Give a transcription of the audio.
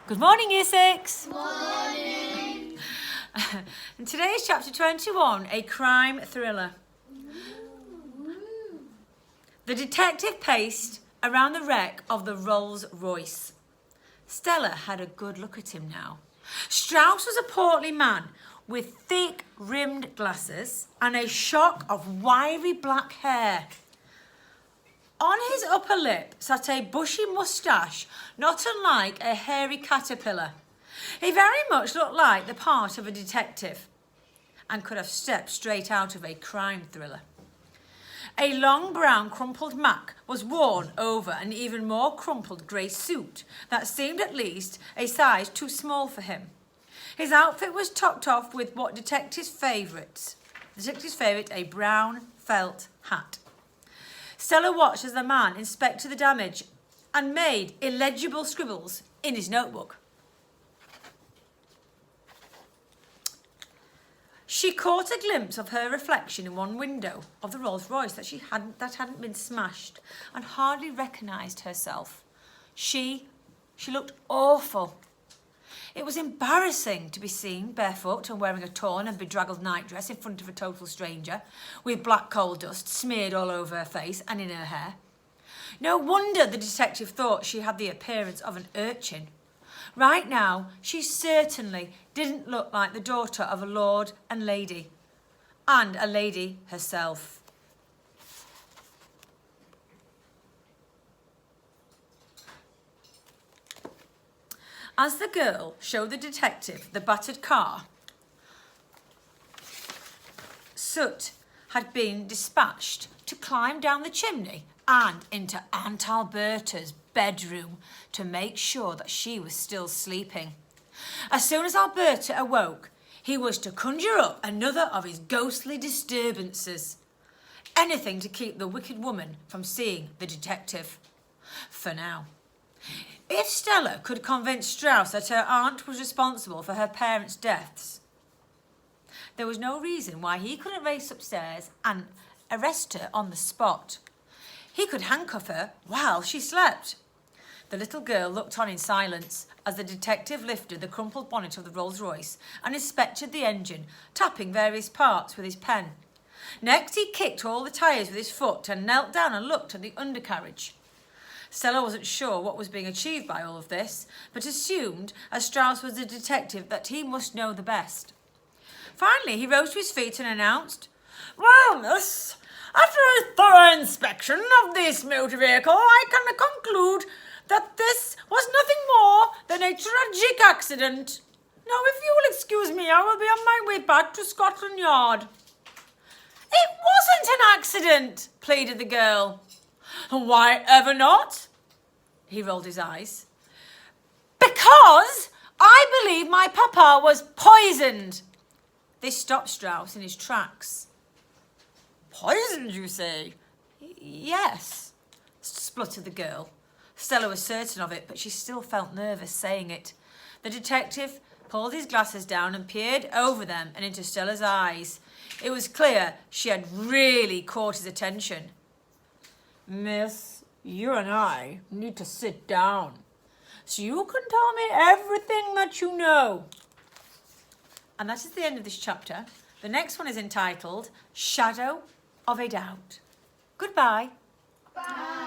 Good morning, Year 6. Morning. And today is chapter 21, a crime thriller. The detective paced around the wreck of the Rolls Royce. Stella had a good look at him now. Strauss was a portly man with thick rimmed glasses and a shock of wiry black hair. On his upper lip sat a bushy moustache, not unlike a hairy caterpillar. He very much looked like the part of a detective and could have stepped straight out of a crime thriller. A long brown crumpled mac was worn over an even more crumpled grey suit that seemed at least a size too small for him. His outfit was topped off with what detectives' favourite, a brown felt hat. Stella watched as the man inspected the damage and made illegible scribbles in his notebook. She caught a glimpse of her reflection in one window of the Rolls Royce that hadn't been smashed and hardly recognised herself. She looked awful. It was embarrassing to be seen barefoot and wearing a torn and bedraggled nightdress in front of a total stranger, with black coal dust smeared all over her face and in her hair. No wonder the detective thought she had the appearance of an urchin. Right now, she certainly didn't look like the daughter of a lord and lady, and a lady herself. As the girl showed the detective the battered car, Soot had been dispatched to climb down the chimney and into Aunt Alberta's bedroom to make sure that she was still sleeping. As soon as Alberta awoke, he was to conjure up another of his ghostly disturbances. Anything to keep the wicked woman from seeing the detective. For now. If Stella could convince Strauss that her aunt was responsible for her parents' deaths, there was no reason why he couldn't race upstairs and arrest her on the spot. He could handcuff her while she slept. The little girl looked on in silence as the detective lifted the crumpled bonnet of the Rolls Royce and inspected the engine, tapping various parts with his pen. Next, he kicked all the tyres with his foot and knelt down and looked at the undercarriage. Stella wasn't sure what was being achieved by all of this, but assumed, as Strauss was a detective, that he must know the best. Finally, he rose to his feet and announced, "Well, miss, after a thorough inspection of this motor vehicle, I can conclude that this was nothing more than a tragic accident. Now, if you will excuse me, I will be on my way back to Scotland Yard." "It wasn't an accident," pleaded the girl. "Why ever not?" He rolled his eyes. "Because I believe my papa was poisoned." This stopped Strauss in his tracks. "Poisoned, you say?" "Yes," spluttered the girl. Stella was certain of it, but she still felt nervous saying it. The detective pulled his glasses down and peered over them and into Stella's eyes. It was clear she had really caught his attention. "Miss, you and I need to sit down so you can tell me everything that you know." And that is the end of this chapter. The next one is entitled Shadow of a Doubt. Goodbye. Bye.